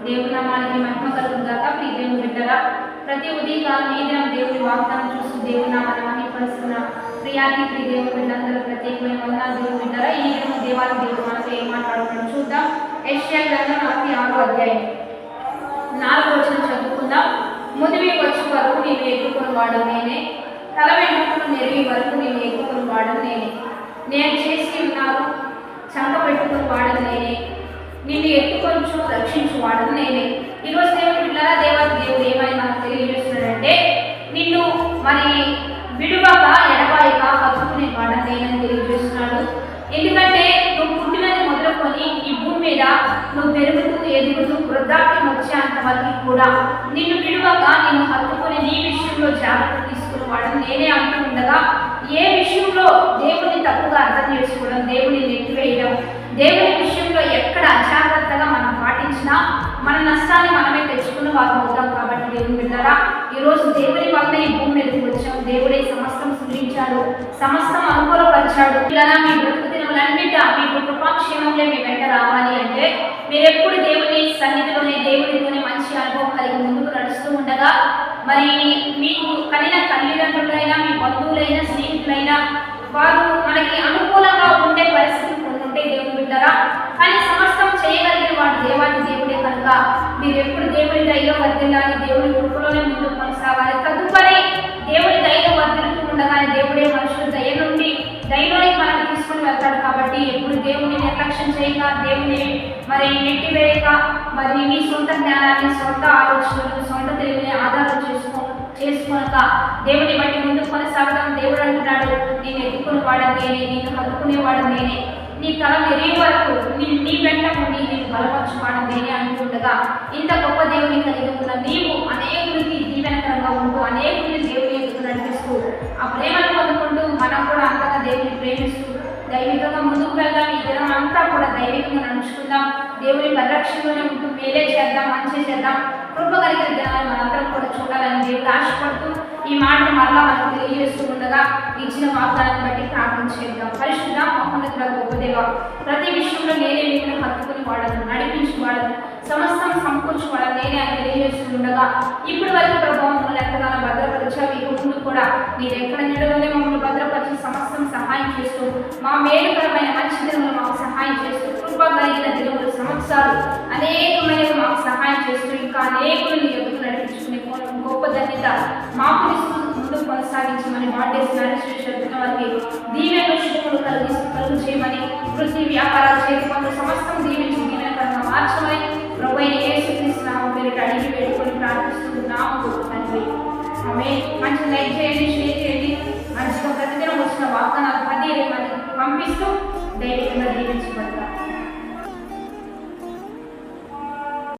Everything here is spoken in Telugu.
దేవుని నామానికి మహిమ కలుగుగాక. ప్రియ దేవుని బిడ్డలారా, ప్రతి ఉదయకాలం ఈ దినం దేవుని వాగ్దానం చూస్తూ దేవుని నామాన్ని మహిమపరుస్తున్న ప్రియ దేవుని బిడ్డలందరూ ప్రత్యేకమైన వందనాలు. దేవుని బిడ్డలారా, ఈ దినం దేవాలయ దేవుడు మనతో ఏం మాట్లాడుతున్నాడు చూద్దాం. యెషయా గ్రంథం 46వ అధ్యాయం 4వ వచనం చదువుకుందాం. ముదివి వచ్చే వరకు నీవు ఎత్తుకొని వాడు నేనే, తల వెంట్రుకలు నెరిగి వరకు నీవు ఎత్తుకొని వాడు నేనే, నేను చేసి ఉన్నాను చంక పెట్టుకుని వాడను నేనే, నిన్ను ఎత్తుకొంచు రక్షించు వాడను నేనే. ఈరోజు దేవుని బిడ్డలారా, దేవుడు ఏమని మనకు తెలియజేస్తున్నాడంటే, నిన్ను మరి విడువక ఎడబాయక హత్తుకునే వాడను నేనని తెలియజేస్తున్నాడు. ఎందుకంటే నువ్వు పుట్టినది మొదలుకొని ఈ భూమి మీద నువ్వు పెరుగుతూ ఎదుగుతూ వృద్ధాప్యం వచ్చేంత వరకు కూడా నిన్ను విడువక నిన్ను హత్తుకొని నీ విషయంలో జాగ్రత్త తీసుకుని వాడని నేనే అంటూ ఉండగా, ఏ విషయంలో దేవుని తప్పుగా అర్థం చేసుకోవడం, దేవుని నెట్టివేయడం, దేవుని విషయంలో ఎక్కడ అజాగ్రత్తగా మనం పాటించినా మన నష్టాన్ని మనమే తెచ్చుకున్న వారు అవుతాం. కాబట్టి దేవుని బిడ్డలారా, ఈరోజు దేవుని వల్ల ఈ భూమి మీదకి వచ్చాం. దేవుడే సమస్తం సృష్టించాడు, సమస్తం అనుకూలపరిచాడు. ఇలా మీ బ్రతుకు దినములన్నిట మీకు కృపాక్షేమంలో మీ వెంట రావాలి అంటే మీరు ఎప్పుడు దేవుని సన్నిధిలోనే దేవునితోనే మంచి అనుభవం కలిగి ముందుకు నడుస్తూ ఉండగా, మరి మీకు కలిగిన తల్లిదండ్రులైనా మీ బంధువులైనా స్నేహితులైనా వారు మనకి అనుకూలంగా ఉండే పరిస్థితులు కొన్ని ఉంటే దేవుని బిడ్డలారా, కానీ సమస్తం చేయగలిగిన వాడు దేవుడే కనుక మీరు ఎప్పుడు దేవుని దయలో వర్దిల్లాలి, దేవుని కృపలోనే ముందుకు కొనసాగాలి. తదుపరి దేవుని దయలో వర్దిలుతూ ఉండగానే దేవుడే మనుషులు దయ నుండి దయలోనికి మనం తీసుకుని వెళ్తాడు. కాబట్టి ఎప్పుడు దేవుని నిర్లక్ష్యం చేయక, దేవుని మరి నెట్టివేయక, మరి మీ సొంత జ్ఞానాన్ని, సొంత ఆలోచనలు, సొంత తెలివిని ఆధారం చేసుకోనక దేవుని బట్టి ముందుకు కొనసాగడం. దేవుడు అంటున్నాడు, నేను ఎత్తుకుని వాడని నేనే, నేను హత్తుకునేవాడు నేనే, నీ తల మెరిగే వరకు నీ వెంట ఉండి నేను బలపరచువాడు నేనే అంటుండగా, ఇంత గొప్ప దేవుని కలిగి ఉన్న నీవు అనేకులకి దీవెనకరంగా ఉంటూ అనేకుల్ని దేవుని ఎదుగు నడిపిస్తూ ఆ ప్రేమను పొందుకుంటూ మనం కూడా అంతగా దేవుని ప్రేమిస్తూ దైవికంగా ముందుకు వెళ్దాం. ఈ దినం అంతా కూడా దైవికంగా నడుచుకుందాం. దేవుని పరిరక్షణలోనే ఉంటూ మేలే చేద్దాం, మంచి చేద్దాం. కృప కలిగిన దినాన్ని మనందరం కూడా చూడాలని దేవుడు ఆశపడుతూ ఈ మాటను మరలా మనకు తెలియజేస్తూ ఉండగా ఇచ్చిన వాగ్దానాన్ని బట్టి ప్రార్థన చేద్దాం. పరిశుద్ధ మహోన్నతుల గొప్ప దేవ, ప్రతి విషయంలో నేనే మిమ్మల్ని హత్తుకుని వాడను, నడిపించి వాడను, సమస్తం సమకూర్చి వాడను నేనే అని తెలియజేస్తూ ఉండగా, ఇప్పుడు వరకు ప్రభావం మమ్మల్ని ఎంతగానో భద్రపరిచావు. ఇక ముందు కూడా మీరు ఎక్కడ నిలలోనే మమ్మల్ని భద్రపరిచి సమస్తం సహాయం చేస్తూ మా మేలుకరమైన మంచి దినములు మాకు సహాయం చేస్తూ కృప కలిగిన దినములు సంవత్సరాలు అనేకమైనవి మాకు సహాయం చేస్తూ ఇంకా అనేకులు నీ ఎదుగు నడిపించుకునే గొప్ప ధన్యత మాకు ముందు కొనసాగించమని వాటేసిన వారికి దీవెన శుభములు కలుగు చేయమని, వృత్తి వ్యాపారాలు చేయకుండా సమస్తం దీవించి దీవెనకరంగా మార్చమని ప్రభువైన యేసుక్రీస్తు నామమున పేరిట అడిగి వేడుకొని ప్రార్థిస్తున్నాము తండ్రి. ఆమేన్. మంచి లైక్ చేయండి, షేర్ చేయండి. మంచిగా ప్రతిదినం వచ్చిన వాగ్దానాలు 10 మందికి పంపిస్తూ దైవికంగా